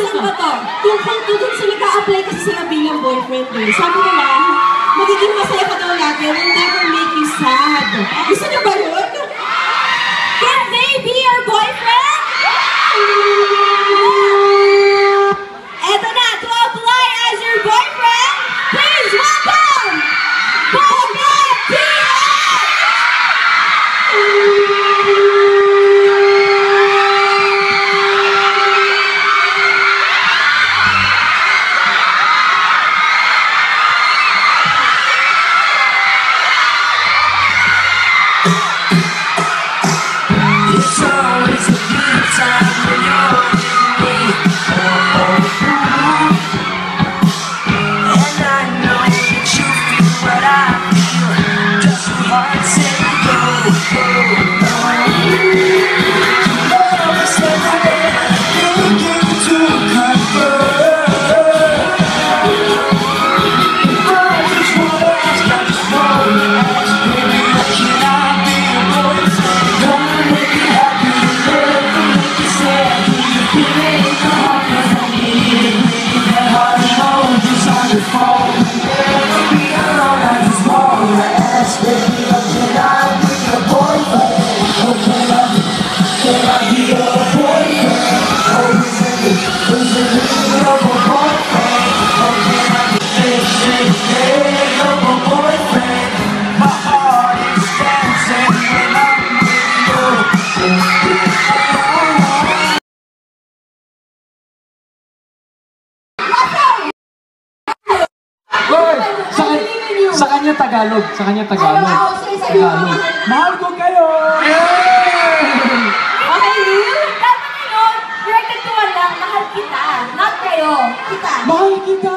saan ba to? Tungkol sila ka-apply kasi sila bilang boyfriend eh. Sabi nila, magiging masaya ka daw lagi, will never make you sad. Gusto niyo ba yun? Can they be your boyfriend? Eto na, to apply as your boyfriend, please welcome Boga PH! Tagalog. Sa kanya Tagalog. Tagalog. Mahal ko kayo! Okay, Neil? Dapat ngayon, directed to one lang, mahal kita. Not kayo. Kita. Mahal kita!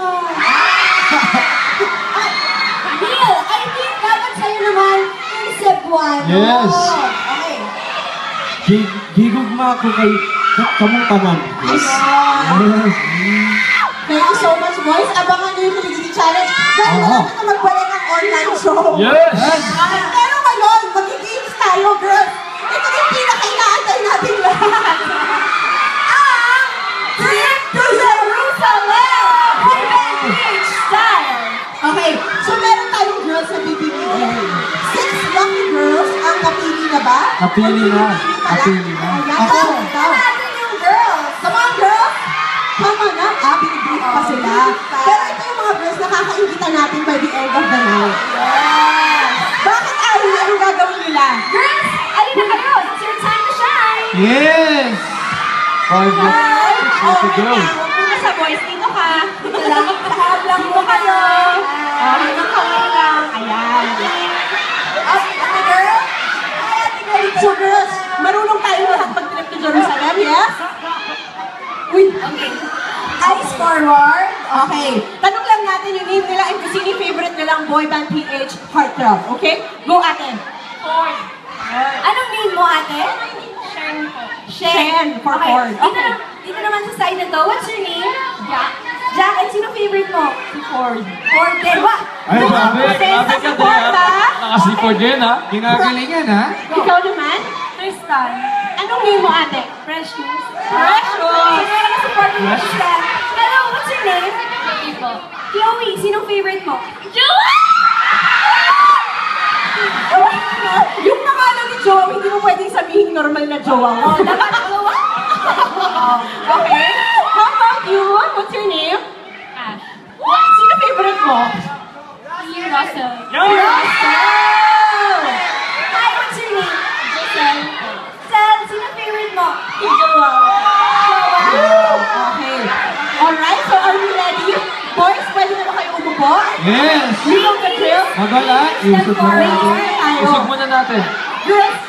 Neil, I think dapat sa'yo naman yung Cebuano. Yes. Okay. Gigugma ako kay kamong tanan. Yes. Thank you so much, boys. Abangan nyo yung Kiligidi Challenge. Dahil natin na magbalik ang online show. Yes! Pero ngayon, mag-games tayo, girls. Ito yung pinaka-inaantay natin lahat. Ang Trip to Jerusalem! Women Beach Style! Okay, so meron tayong girls na pipiliin. 6 lucky girls ang napili na ba? Napili na. Napili na. Ako, ikaw. Natin yung girls. Come on, girls! Tama na, binibrief pa sila. Pero ito yung mga girls na kakaingita natin by the end of the night. Yes! Bakit ayaw? Anong gagawin nila? Girls, alin na kayo? It's your time to shine! Yes! 5 to go. Huwag muna sa boys. Dito ka. Dito lang. Sa harap lang mo kayo. Hanggang kamay lang. Ayan. Ate girl? Hi, ate girl. So girls, marunong tayo lahat mag-trip to Jerusalem, yes? Uy, okay. Eyes forward. Okay. Tanong lang natin yung name nila and kung sino yung favorite nilang boy band PH heartthrob. Okay? Go, ate. Ford. Anong name mo, ate? Shen po. Shen for Ford. Okay. Dito naman sa side na to. What's your name? Jack. Jack, and sino favorite mo? Si Ford. Ford din. What? Ay, grabe. Grabe ka din, ha? Nakasi Ford din, ha? Ginagalingan, ha? Ikaw naman? Tristan. Anong name mo, ate? Precious. Precious! Precious! Hello, what's your name? Chloe po. Chloe, sinong favorite mo? Joey! Yung pangalan ni Joey, hindi mo pwedeng sabihin normal na jowa mo. Dapat jowa? Okay. How about you? What's your name? Ash. What? Sino favorite mo? Russell. Russell! Hi, what's your name? Giselle. Giselle, sino favorite mo? Jowa. Okay. Alright, so are we ready? Boys, pwede na ba kayo umupo? Yes! You know the drill? Magala, usog muna natin. Usog muna natin. Girls,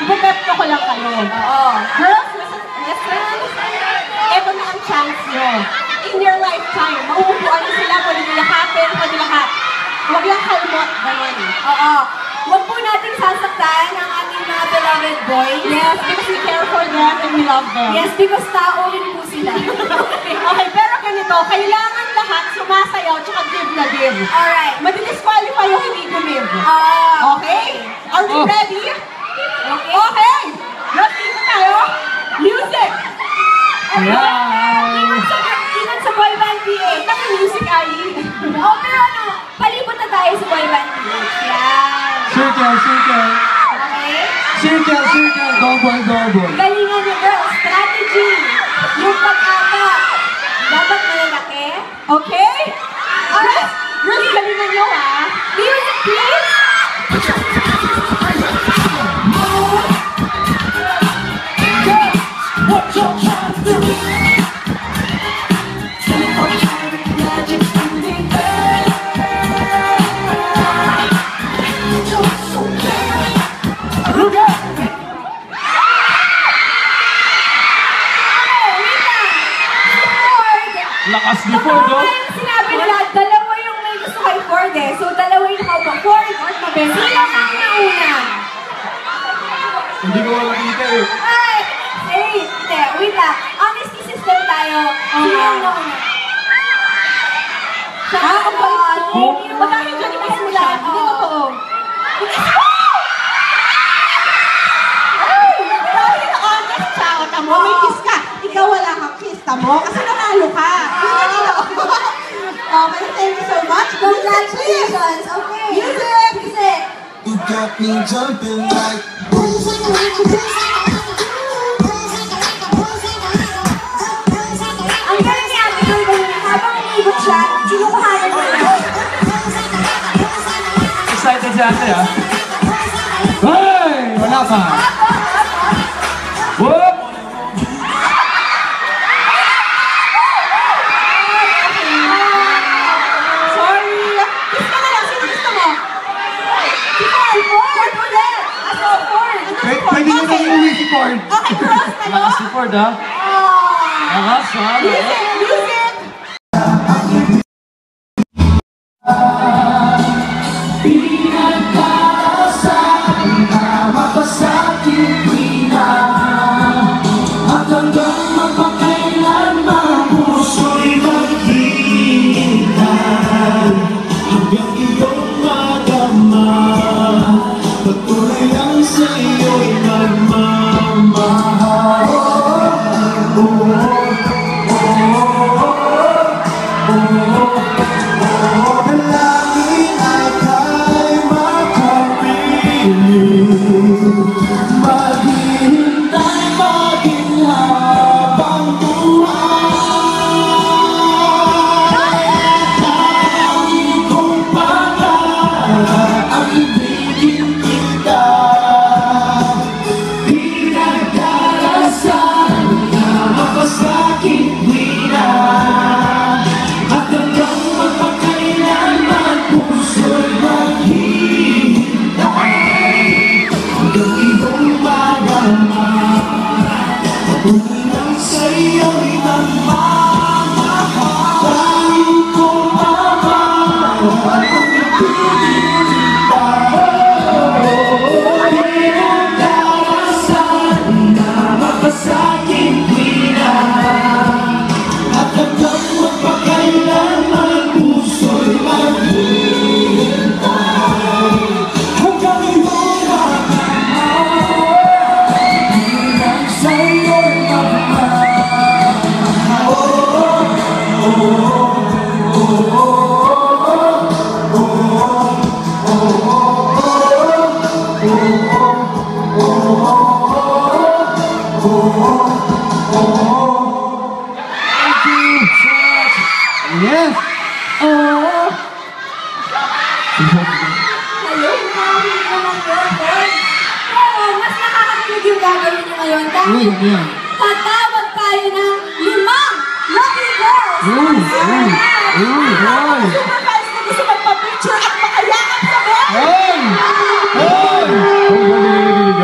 ipapepto ko lang kayo. Oo. Girls, listen. Ito na ang chance nyo. In your lifetime, mauupuan nyo sila, pwede nyo yakapin, pwede lahat. Huwag lang kalmot, gano'n. Oo. Huwag po natin sasaktan ang ating mga beloved boys. Yes, because we care for them and we love them. Yes, because tao rin po sila. Okay, pero ganito, kailangan lahat sumasayaw tsaka give na give. Alright. Madi-disqualify yung hindi gumive. Okay? Are we ready? Okay. Okay! Let's dito tayo. Music! Yeah! Circle, circle. Okay? Circle, circle. Double, double. Galingan niyo, girls. Strategy. Yung pag-apat. Dapat malalaki. Okay? Alright. Girls, galingan niyo, ha? Music, please. What you trying to do? Lakas ni Ford, oh. Sinabi nila, dalawa yung may gusto kay Ford eh. So, dalawa yung nakaupo. Ford or mabes. Sino ang nauna? Hindi ko makikita eh. Ay! Hey! Hindi, wait lang. Honesty system tayo. Sino ang nauna? Siya ang bawal. Ba't tayo dyan ikisimula? Hindi totoo. Dahil honest siya, o tamo, may kiss ka. Ikaw wala kang kiss, tamo, kasi nanalo ka. Okay, thank you so much. Congratulations! Okay. Music! Music! You got me jumping like. Ang galing ni Ate Girl, habang umigot siya, sinukuhanan mo na. Excited si ate, ah. Hey! Wala pa. Whoop! Sorry. Kiss ka na lang. Sino gusto mo? Si Ford! Ford ulit! Ako, Ford! Pwede nyo nang iuwi si Ford. Okay, girls, ano? Lakas si Ford, ah. Lakas, ah. Music! Music! Yes! Oh! Hello, mami naman yun, Ford. Pero mas nakakakilig yung gagawin niyo ngayon dahil Uy, ano yan? tatawag tayo ng 5 lucky girls! Uy! Uy! Uy! Uy! Super guys na gusto magpa-picture at makayakap sa boy! Hey! Hey! Piliin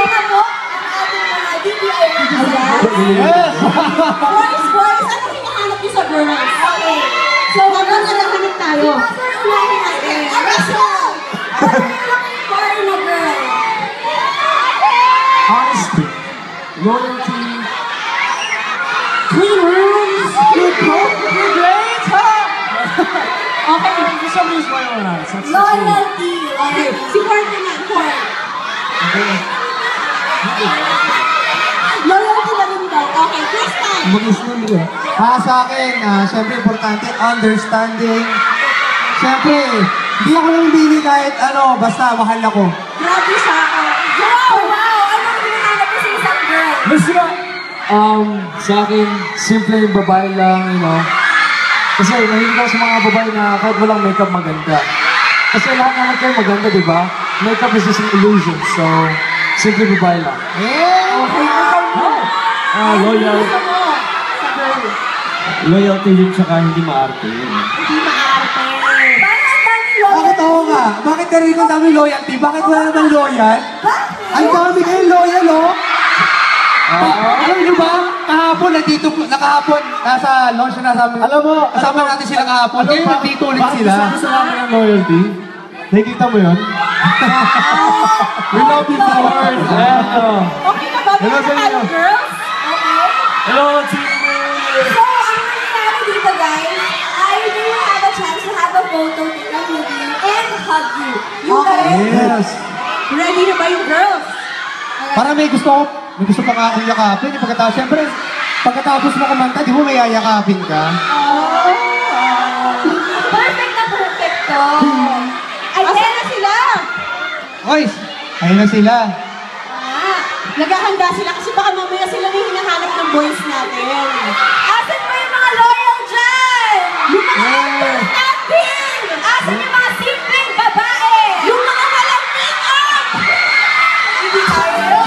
na po ang ating mga DPI officers. Yes! Boys, ano hinahanap niyo sa girls? Okay. So, Hanggang sa nahanap tayo. first ulahin natin. Let's go! For na girl. Honesty, loyalty, Clean rooms, good cook, good great, ha? okay, for some reason, why not? Loyalty. Okay, si Ford naman, Ford. Loyalty na rin daw. Okay, first time. Mag-islam nila. Para sa akin, syempre importante, understanding. Syempre, Hindi ako nang bili kahit ano, basta mahal ako. Grabe siya. Wow! Wow! Anong hinahanap mo sa isang girl? Basta, sa akin, simple yung babae lang, you know. Kasi nahilig ako sa mga babae na kahit walang makeup maganda. Kasi lahat naman kayo maganda, di ba? Makeup is just an illusion, so simple babae lang. Okay, ikaw mo. Loyal. Gusto mo sa girl. Loyalty yun, tsaka hindi maarte yun. Hindi maarte. Parang ang dami loyal. Bakit ako nga? Bakit narinig ang dami loyalty? Bakit wala naman loyal? Bakit? Ang dami kayo loyal, oh! Alam nyo ba? Kahapon, nakahapon, nasa launch na namin. Alam mo, kasama natin sila kahapon. Ngayon, nandito ulit sila. Bakit sa namin ang loyalty? Nakikita mo yun? We love you, Lord. Okay ka ba? Hello sa inyo. Girls? Okay. Hello, team. So, ang nangyayari dito, guys, I will have a chance to have a photo taken with you and hug you. You guys, Yes. ready na ba yung girls? Para may gusto pa nga akong yakapin. Siyempre, pagkatapos mo kumanta, di mo may yayakapin ka? Perfect na perfect to. Ayan na sila. Oy, ayun na sila. Naghahanda sila kasi baka mamaya sila may hinahanap ng boys natin. Asan ba yung mga loyal dyan? Yung mga acting! Asan yung mga simpleng babae? Yung mga walang make-up! Hindi tayo.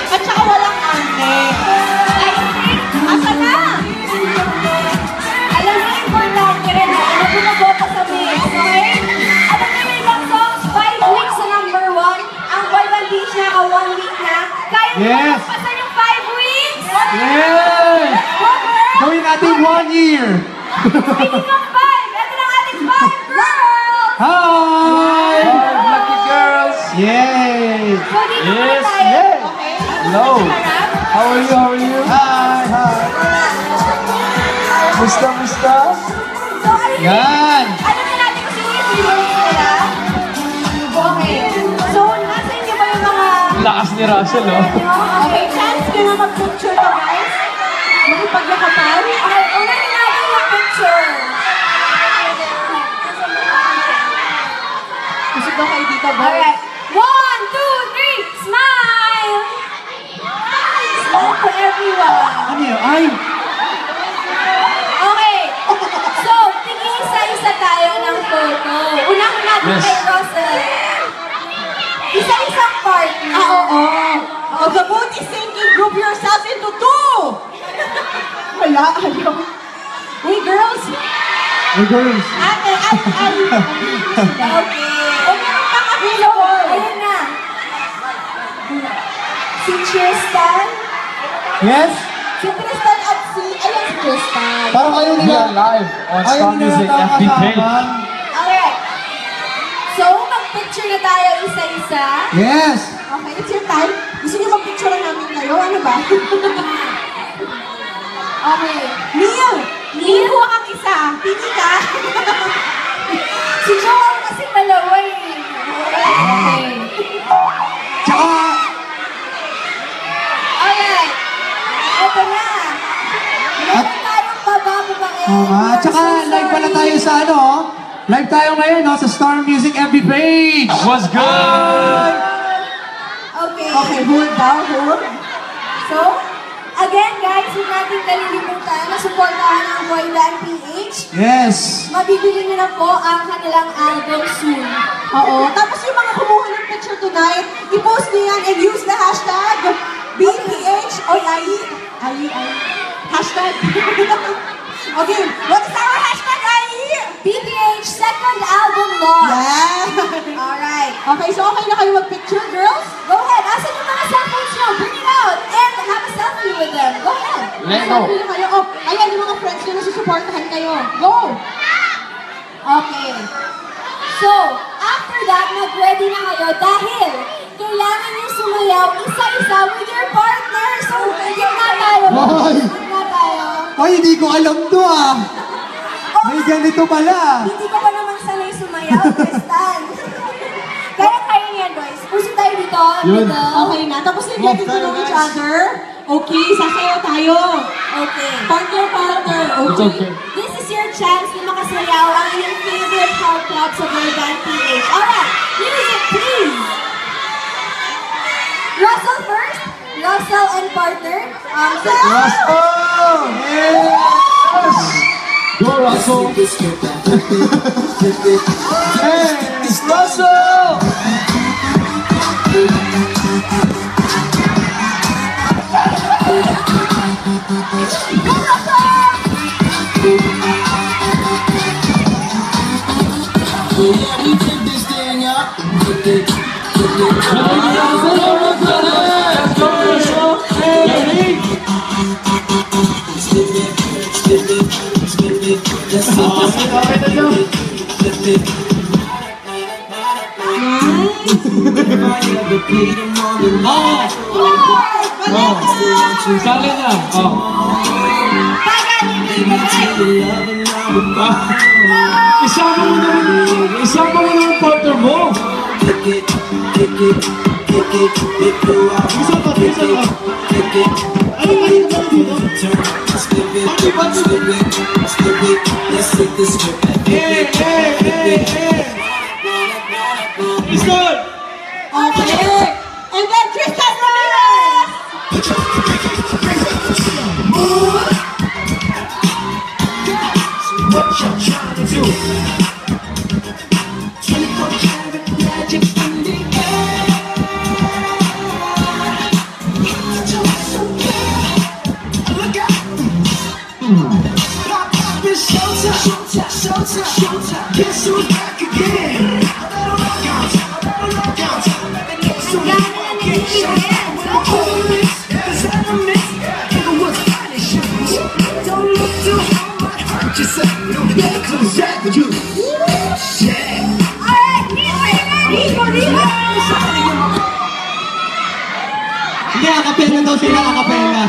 At saka walang ante. Asan na? Alam mo, importante rin na bumaboto sa mix, okay? Alam niyo yung ibang songs, 5 weeks sa number 1. Ang Boy Band Beach na ka 1 week na. Kaya mo Yes. pasan yung 5 weeks? Yes! Over! Gawin natin 1 year. Speaking of 5, ito na ang ating 5 girls! Hi! Lucky girls. Yay! So, dito muna Yes, tayo. yes. Okay? Hello. Harap. How are you? How are you? Hi! Hi! Musta, musta? So, ayun. Yan! Alam na natin kung sino yung viewers nila. Okay. So, nasa inyo ba yung mga... Lakas ni Russell, oh. Okay, chance nyo na mag-picture to, guys. Makipaglakapan. Okay, unahin natin yung picture. Gusto ba kayo dito, boy? Alright. 1, 2, 3, smile! Smile to everyone. Ano yun? Ay! Okay. So, tingin isa-isa tayo ng photo. Unahin natin Yes. kay Russell. Isa-isang partner. Oo. Oh, the mood is sinking. Group yourself into 2. Wala, ayaw. Hey, girls. Hey, girls! Ate. Okay. O, meron pang available. Ayun na. Si Tristan. Yes? Si Tristan at si... Ayun si Tristan. Parang ayaw We nila. are live on Ayaw Star nila Music yata FB page. kasama. Alright. So, mag-picture na tayo isa-isa. Yes! Okay, it's your time. Gusto niyo mag-picture namin kayo? Ano ba? Okay. Neil! Neil, kuha kang isa. Pili ka. Si Joel kasi malaway. Okay. Tsaka, Alright. Ito na. Meron tayong babae. tsaka live pala tayo sa ano, live tayo ngayon no, sa Star Music FB page! What's good? Okay. Okay, hold down, hold. So, again guys, huwag natin kalilimutan na supportahan ang Boy Band PH. Yes! Mabibili niyo na po ang kanilang album soon. Oo. Tapos yung mga kumuha ng picture tonight, i-post niyo yan and use the hashtag BPH o hashtag. Okay, what's our hashtag, BPH second album launch. Yeah. Alright. Okay, so okay na kayo mag-picture, girls? Go ahead. Asan yung mga cellphones nyo? Bring it out and have a selfie with them. Go ahead. Let's go. Selfie na kayo. Oh, ayan yung mga friends nyo na susuportahan kayo. Go! Okay. So, after that, mag-ready na kayo dahil kailangan nyo sumayaw isa-isa with your partner. So, gitna tayo. Hoy! Gitna tayo. Ay, hindi ko alam to ah! May ganito pala! Hindi ko pa naman sanay sumayaw, Tristan. Kaya niyan, boys. Puso tayo dito. Yun. Okay na. Tapos na getting to know each other. Okay, sasayaw tayo. Okay. Partner. It's okay. This is your chance na makasayaw ang inyong favorite heart club sa Boy Band PH. Alright, music please! Russell first. Russell and partner. Russell! Yes! Go, Russell! Hey, Russell! Yeah, we take this thing up. Let's go, Russell! Hey! Sali na. Isama mo naman partner mo. Okay. And then Tristan Ramirez. Guess who's back again? Don't look too hard, hurt yourself. You don't get to the sack with you. Alright, Nico! Hindi, akapela daw sila, akapela.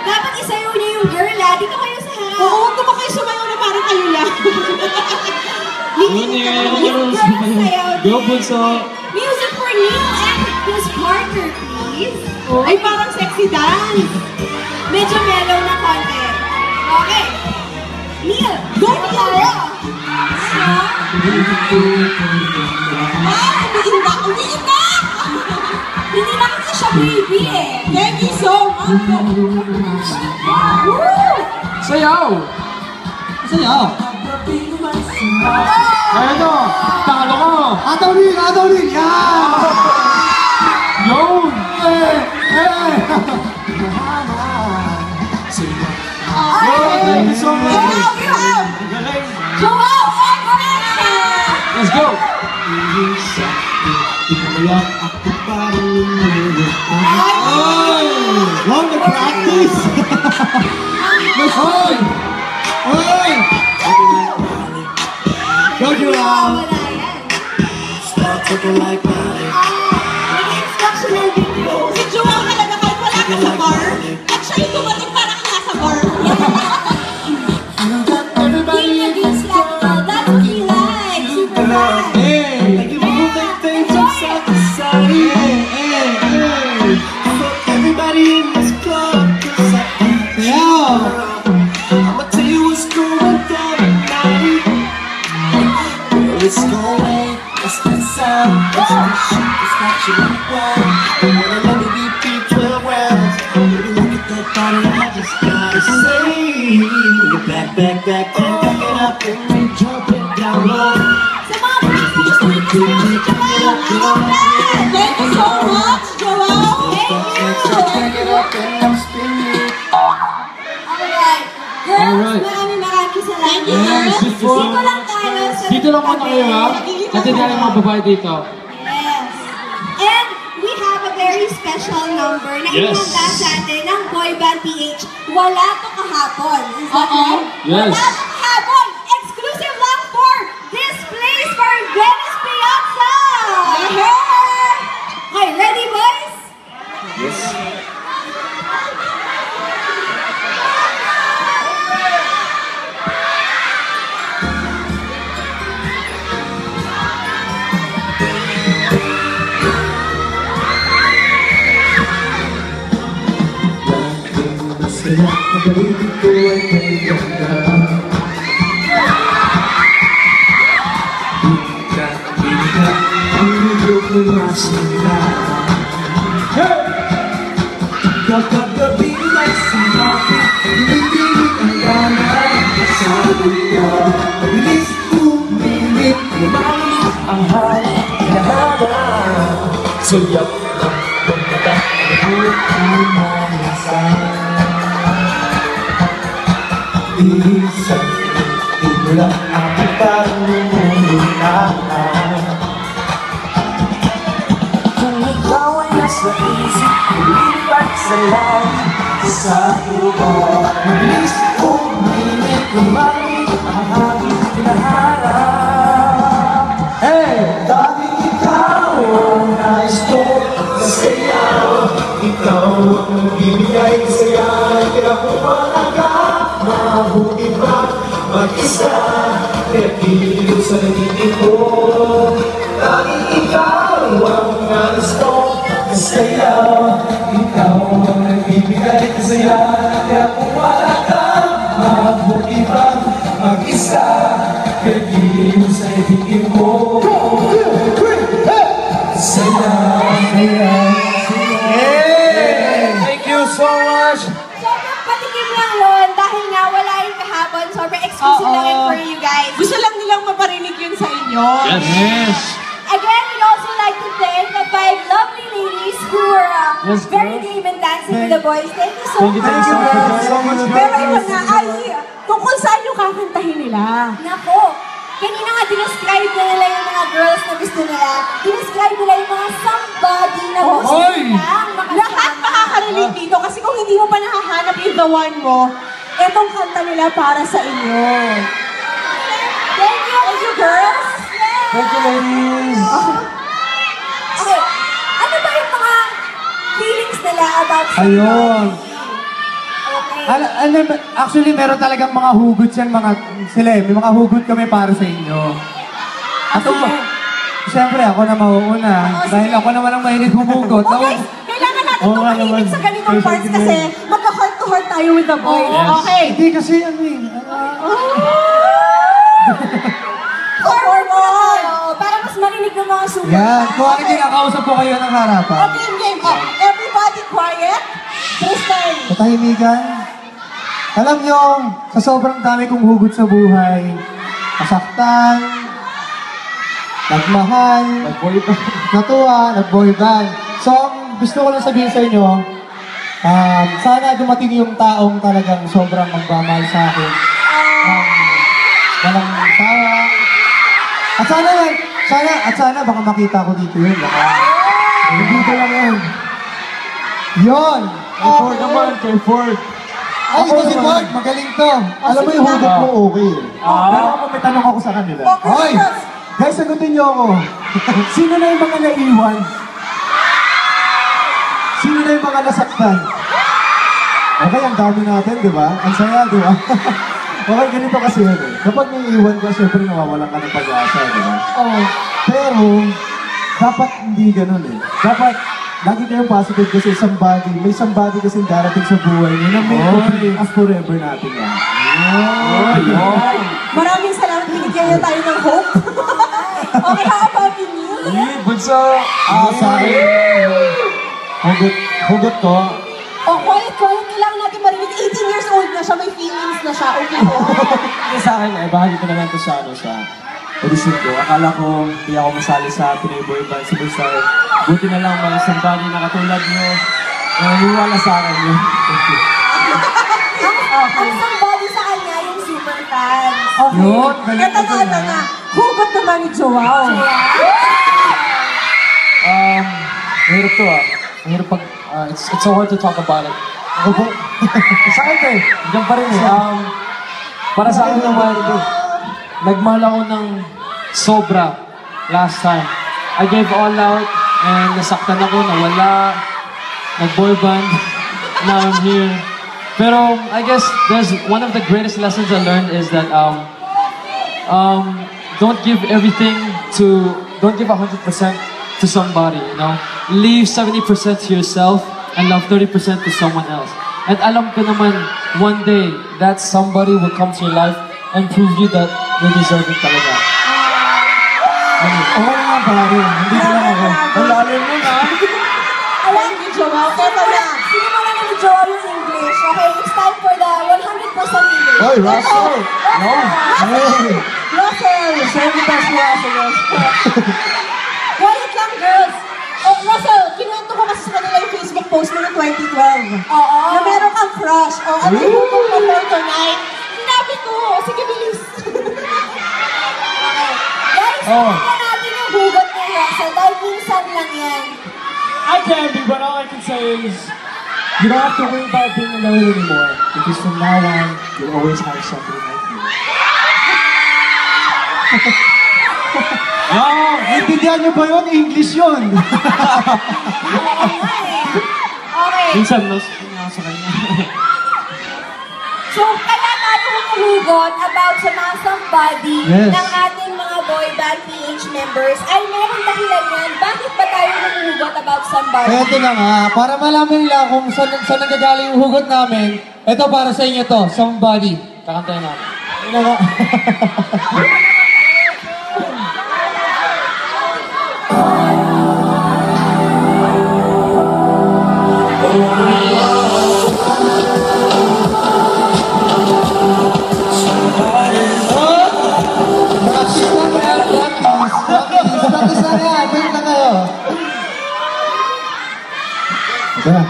Dapat isayaw niyo yung girl, Dito kayo sa harap. Oo, huwag naman kayo sumayaw na parang kayo lang. Go, Bunso! Music for Neil and his partner, please. Ay, parang sexy dance. Medyo mellow na konti. Okay. Neil, go Neil! Umiin na! Hindi na kasi siya baby eh. Thank you so much. Sayaw! Sayaw. Ano? Talo ko! Atawin! Yan! Yun! Thank you so much! Joel and Vanessa! Let's go! Long to practice! Hoy! Go, Joel! Wala yan. Start talking like Miley. Instructional video. Si Joel talaga kahit wala ka sa bar. At siya yung dumating parang nasa bar. Give you this like girl, that's what he likes. Super bad. Like you moving things from side to side. Fuck everybody in this club. 'Cause Sayaw! I'ma tell you what's going down tonight. It's going, it's that sound. It's that shit, it's got you like wild. Wanna let me be 12 rounds. Baby, look at that body, I just gotta say. You back it up and we jump it down low. Sa mga friends mo, gusto niyo kasama si Joel. Thank you so much, Joel. Back it up and I'm spinning. Alright. Girls, Alright. maraming salamat. Thank you, girls. Dito lang tayo sa Dito lang muna kayo ha. Kasi dahil mga babae dito. Yes. And we have a very special number na Yes. ihanda sa atin ng Boy Band PH. Wala to kahapon. Is that Oo. right? Yes. Wala to kahapon. Exclusive lang for this place for Venice Piazza. Okay, ready boys? Yes. Stay up, ay may ganda. Bigla, ang lulog ng masila. Kakagabi ay sinabi, lumilit ang gana. Sabi ka, mabilis umilit, lumamit ang halahala. Sayap ng pagkata, nabuhat ang mga sana. Isang ito lang ang pagmumulaan. Kung ikaw ay nasa isip, lumipat sa langit. Sa ulo, mabilis umilit, lumamit ang aking pinaharap. Hey! Dahil ikaw ang nais ko na sayaw. Ikaw ang nagbibigay ng saya. Kaya kung wala ka, mabuti ba mag-isa? Kaya pilit sa nagiging ko. Dahil ikaw ang nais ko na sayaw. Ikaw ang nagbibigay ng saya. Kaya kung wala ka, mabuti ba mag-isa? Kaya pilit sa nagiging ko. Thank you so much! Sobrang patikim lang yun dahil nga wala yung kahapon. Sobrang exclusive lang yun for you guys. Gusto lang nilang maparinig yun sa inyo. Yes! Again, we'd also like to thank the 5 lovely ladies who were Yes, very girl. game and dancing with the boys. Thank you so Thank you, much. thank you so much. Pero ito na, ay, tungkol saan yung kakantahin nila? Nako, kanina nga dinescribe na nila yung mga girls na gusto nila. Dinescribe nila yung mga somebody na gusto Oy! nilang makasama. Lahat makaka-relate dito kasi kung hindi mo pa nahahanap yung the one mo, etong kanta nila para sa inyo. Thank you, girls. Thank you, ladies! Okay, ano ba yung mga feelings nila about Ayun. Okay. Actually, meron talagang mga hugot yan, sila eh. May mga hugot kami para sa inyo. At siyempre, ako na mauuna. Dahil ako naman ang mahilig humugot. Okay, kailangan natin Oo nga tumahimik naman. sa ganitong Yes, parts yes, kasi yes. magka-heart to heart tayo with the boys. Yes. Okay. Hindi kasi ano eh. Forward! Para mas marinig ng mga super Yan. fans. Kung ano kinakausap ko kayo ng harapan. Okay, game. Oh, everybody quiet. Tristan. Katahimikan. Alam nyo, sa sobrang dami kong hugot sa buhay, nasaktan, nagmahal, natuwa, nag-boy band. So, ang gusto ko lang sabihin sa inyo, sana dumating yung taong talagang sobrang magmamahal sa akin. Walang sawa. At sana baka makita ko dito yun. Baka, dito lang yun. Yun! Kay Ford naman, kay Ford! Ay, ito si Ford, magaling to. Alam mo yung hugot mo, okay. Pero ako may tanong ako sa kanila. Hoy! Guys, sagutin niyo ako. Sino na yung mga naiwan? Sino na yung mga nasaktan? Okay, ang dami natin, di ba? Ang saya, di ba? Okay, ganito kasi yun eh. Kapag may iwan ka, syempre nawawalan ka ng pag-asa, di ba? Oo. Pero, dapat hindi ganun eh. Dapat, lagi kayong positive kasi may somebody kasi darating sa buhay niyo na may complete as forever natin yan. Maraming salamat. Binigyan niyo tayo ng hope. Okay, how about you? Hey, bunso! Sa akin, hugot ko, Oh, quiet. Kailangan natin marinig. 18 years old na siya. May feelings na siya. Okay. Hindi sa akin, bahagi ko naman ito sa audition ko. Akala ko hindi ako masali sa Pinoy Boy Band Superstar. Buti na lang may somebody na katulad nyo na naniwala sa akin yun. Thank you. Ang somebody sa kanya, yung super fans. Okay. Yun, galing Ito ka dun, na. Hugot naman ni Joao. Mahirap to Mahirap pag, it's so hard to talk about it. Ako po, sa akin to Diyan pa rin para sa akin naman, nagmahal ako ng sobra last time. I gave all out and nasaktan ako, nawala, nag-boy band, now I'm here. Pero I guess there's one of the greatest lessons I learned is that don't give everything don't give 100% to somebody, you know? Leave 70% to yourself and love 30% to someone else. At alam ko naman, one day, that somebody will come to your life and prove you that you deserve it talaga. Oo nga, pare. Hindi ko lang ako. Ang lalim mo na. Alam ni Joao, eto na. Sinimulan na ni Joao yung English. Okay, it's time for the 100% English. Oy, Russell! No! Hey! Russell! Send me back to Russell. Quiet lang, girls. Oh, Russell, kinuwento ko kasi sa kanila yung Facebook post mo noong 2012. Oo. Na meron kang crush. O, ano yung hukom mo for tonight? Sinabi ko. Sige, bilis. Okay. Guys, tingnan natin yung hugot ni Russell dahil minsan lang yan. I can be, but all I can say is, you don't have to worry about being alone anymore. Because from now on, you'll always have somebody like me. Wow! Naintindihan niyo ba yun? English yun! Okay. Minsan, nasa kanya. So, kaya tayo humuhugot about sa mga somebody Yes. ng ating mga boy band PH members ay meron dahilan yan. Bakit ba tayo humuhugot about somebody? Eto na nga, para malaman nila kung saan nanggagaling yung hugot namin, eto para sa inyo to, Somebody. Kakantayin namin. Ano nga? Practice na nga, wait na kayo. Ito na.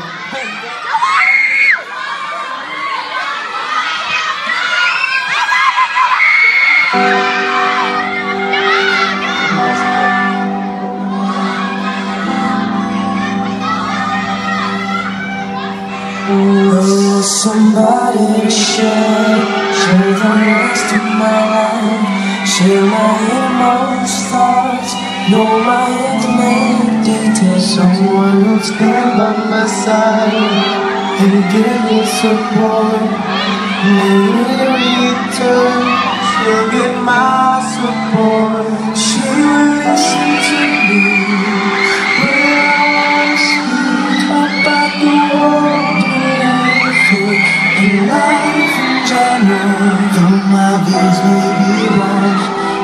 Oh, somebody to share the rest of my life, share my innermost thoughts, know my intimate details. Someone who'll stand by my side and give me support. Maybe return, she'll get my support. She will listen to me when I speak about the world. In life in general, though my views may be wrong,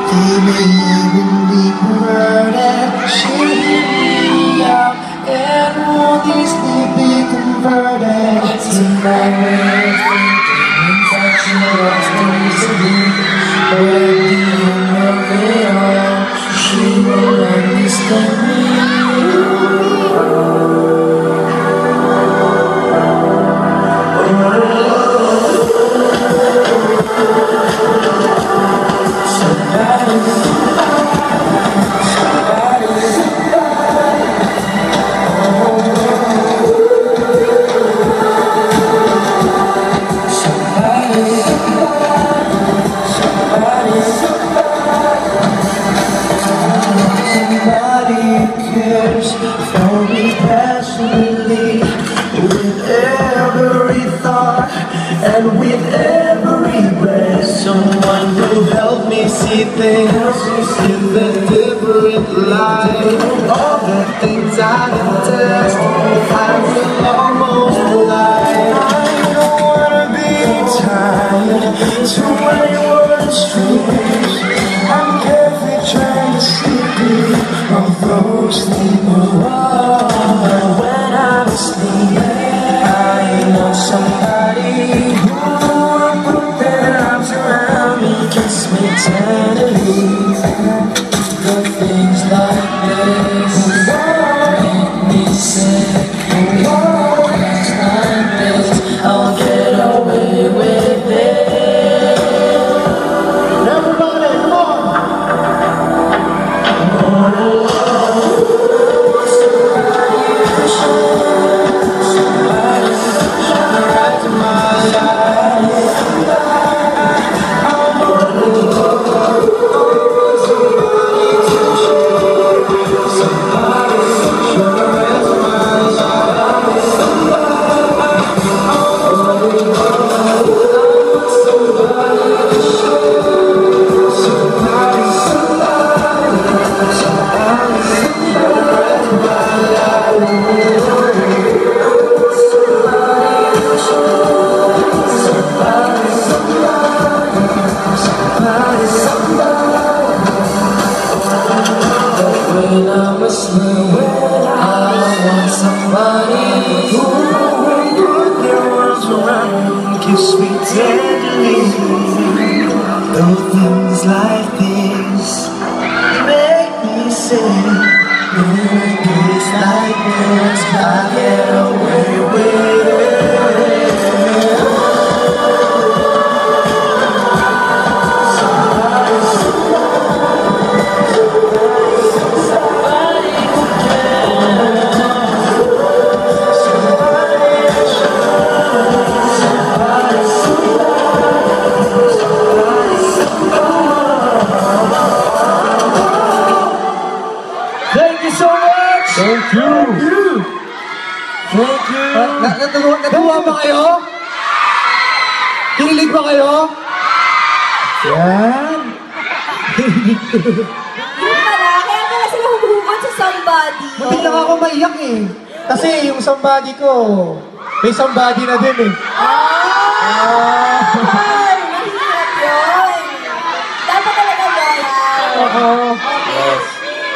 they may even be perverted. She'll hear me out and won't easily be converted. Tonight, things that she loves easily, but at the end of it all, she will understand me. And with every breath, someone who helped me see things in a different light. All the things I detest, I will almost lie. I don't wanna be tied to anyone's strings. I'm carefully trying to sleep on those sleep but when I'm asleep, I know somebody who will put their arms around me, kiss me tenderly. Well, I want somebody who will put their arms around, kiss me tenderly. Though things like this make me sick, it's like this, I get away with it. Thank you so much! Thank you! Thank you! Natuwa ba kayo? Kinilig ba kayo? Yan! Yun pala, kaya pala sila humuhubad sa somebody. Buti lang ako maiyak eh. Kasi yung somebody ko, may somebody na din eh. Ay, mahirap yun. Dapat talaga loyal. Oo.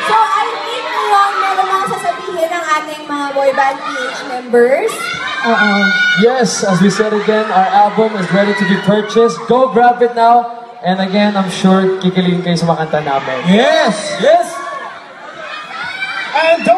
So, I think ngayon meron mga sasabihin ng ating mga boy band PH members. Yes, as we said again, our album is ready to be purchased. Go grab it now. And again, I'm sure kikiligin kayo sa mga kanta namin. Yes! Yes! And do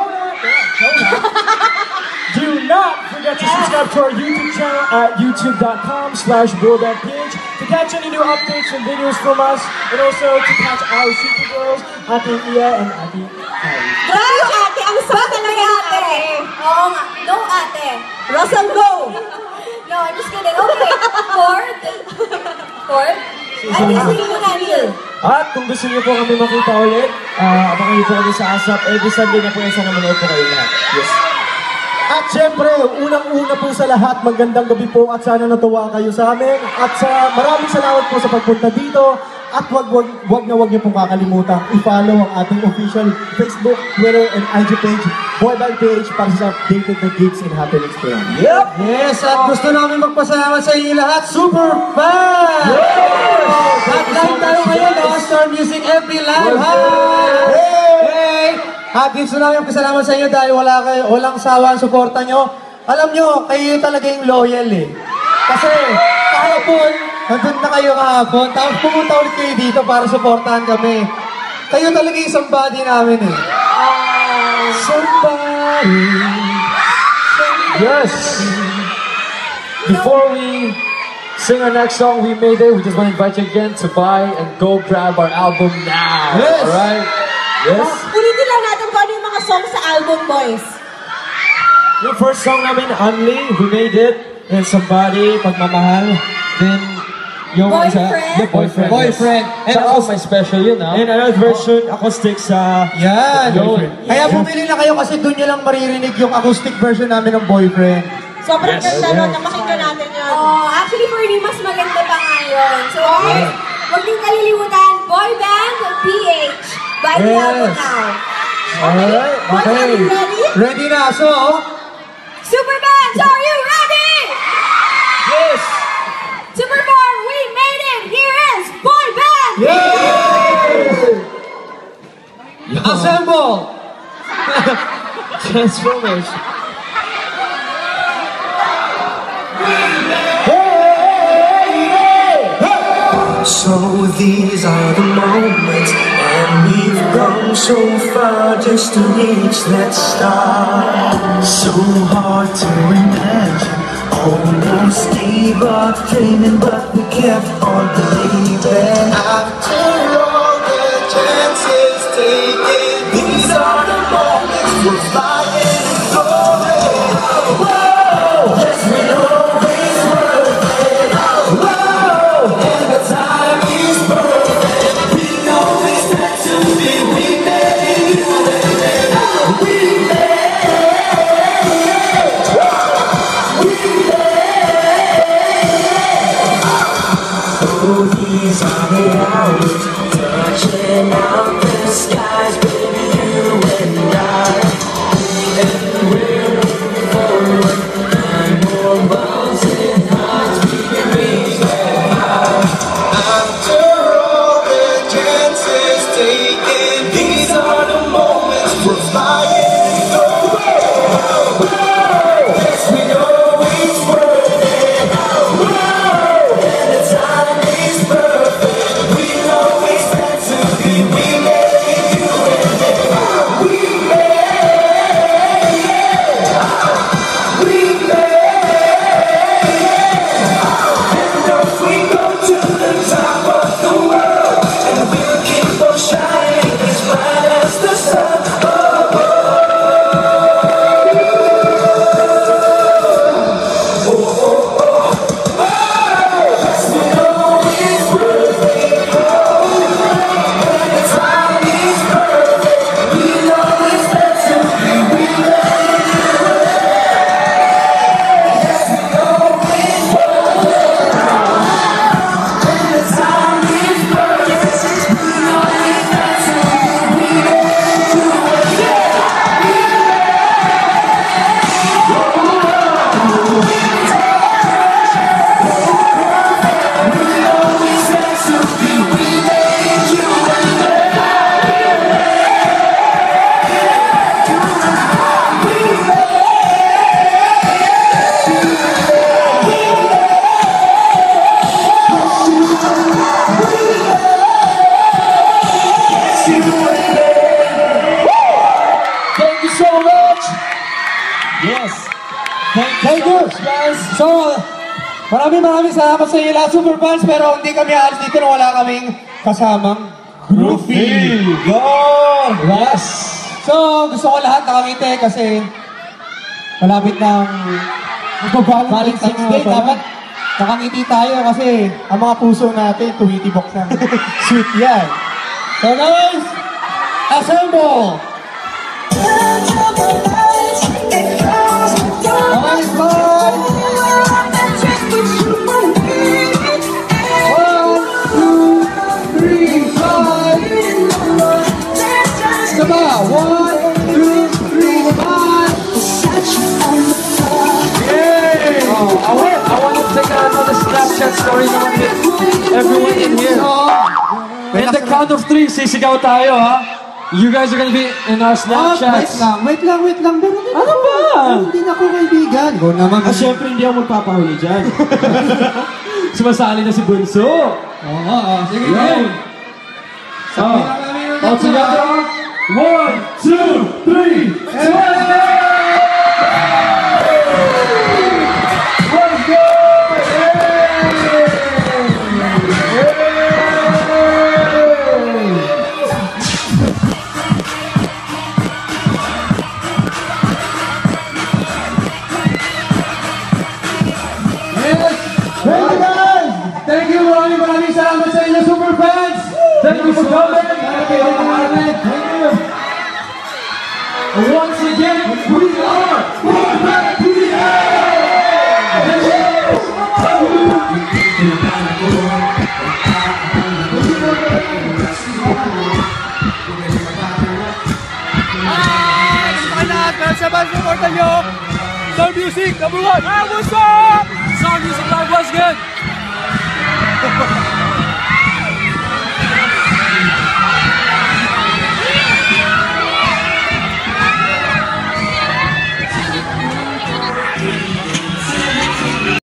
not forget to subscribe to our YouTube channel at youtube.com/boybandph to catch any new updates and videos from us, and also to catch our supergirls, Ate Iya and Ate Ari. Grabe ate, ang sarap talaga ate. Oo nga, no ate. Russell, go! No, I'm just kidding. Okay, fourth. Fourth? Ay, sige mo na, Neil. At kung gusto niyo po kami makita ulit, abangan niyo po kami sa ASAP. Every Sunday na po yan, sana manood po kayo lahat. Yes. At syempre, unang-una po sa lahat, magandang gabi po at sana natuwa kayo sa amin. At sa maraming salamat po sa pagpunta dito. At wag niyo pong kakalimutan i-follow ang ating official Facebook, Twitter, and IG page, Boyband PH, para sa updated na gigs and happenings po yan. Yep! Yes, at gusto namin magpasalamat sa inyo lahat. Super fan! At live tayo ngayon, Star Music FB Live. Hi! Hey! At gusto namin magpasalamat sa inyo dahil walang sawa ang suporta nyo. Alam nyo, kayo talaga yung loyal eh. Kasi kahapon, nandun na kayo kahapon, tapos pumunta ulit kayo dito para suportahan kami. Kayo talaga yung somebody namin eh. Somebody. Yes. Before we sing our next song, We Made It, we just want to invite you again to buy and go grab our album now. Yes. Alright? Yes. Ulitin lang natin kung ano yung mga songs sa album, boys. Yung first song namin, Only, We Made It, and Somebody, Pagmamahal. Then, yung Boyfriend. Boyfriend. Boyfriend. Yes. And also my special yun, ha? And another version, acoustic sa... Yan. Boyfriend. Kaya bumili na kayo kasi doon nyo lang maririnig yung acoustic version namin ng Boyfriend. Sobrang Yes. ganda nun, napakinggan natin yun. Oh, actually for me, mas maganda pa nga yun. So, guys, huwag niyong kalilimutan, Boy Band PH. Buy the album Yes. now. Alright. Boys, Okay. are you ready? Ready na. So, Super Bands, are you ready? Yes! Superform, we made it! Here is Boy Band! assemble! Transformers. So these are the moments, and we've come so far just to reach that star. So hard to imagine, almost gave up dreaming, but we kept on believing. After all the chances taken, these are the moments we're flying and going. Whoa, yes, we always worth it. Whoa, and the time is perfect. We know it's meant to be. We made it. We made it. We made it. Oh, these are the hours, touching out the skies, baby, you and I. And we're moving forward, and more miles and heights, we can reach that high. After all the chances taken, these are the moments we're flying. Yes. Thank you. So, maraming salamat sa inyo lahat, super fans, pero hindi kami aalis dito na wala kaming kasamang groovy. Go! Yes! So, gusto ko lahat nakangiti kasi malapit ng Valentine's Day. Dapat nakangiti tayo kasi Ang mga puso natin, tuwiti box na. sweet yan. So guys, assemble! Okay, bye! 1, 2, 3, 5! Come on! 1, 2, 3, 5! Yay! I want to take another Snapchat story naman with everyone in here. In the count of 3, sisigaw tayo, ha? You guys are gonna be in our Snapchats. Wait lang. Ano ba? Hindi na ako kaibigan. Go naman. Siyempre, hindi ako magpapahuli dyan. Sumasali na si Bunso. Oo, sige. Yun. All together. 1, 2, 3, Thank you, maraming salamat sa inyo, super fans! Thank you for coming. Thank you! And once again, we are back to the Sabay supportan nyo! Sound Music, #1! What's up? Sound Music Live was good.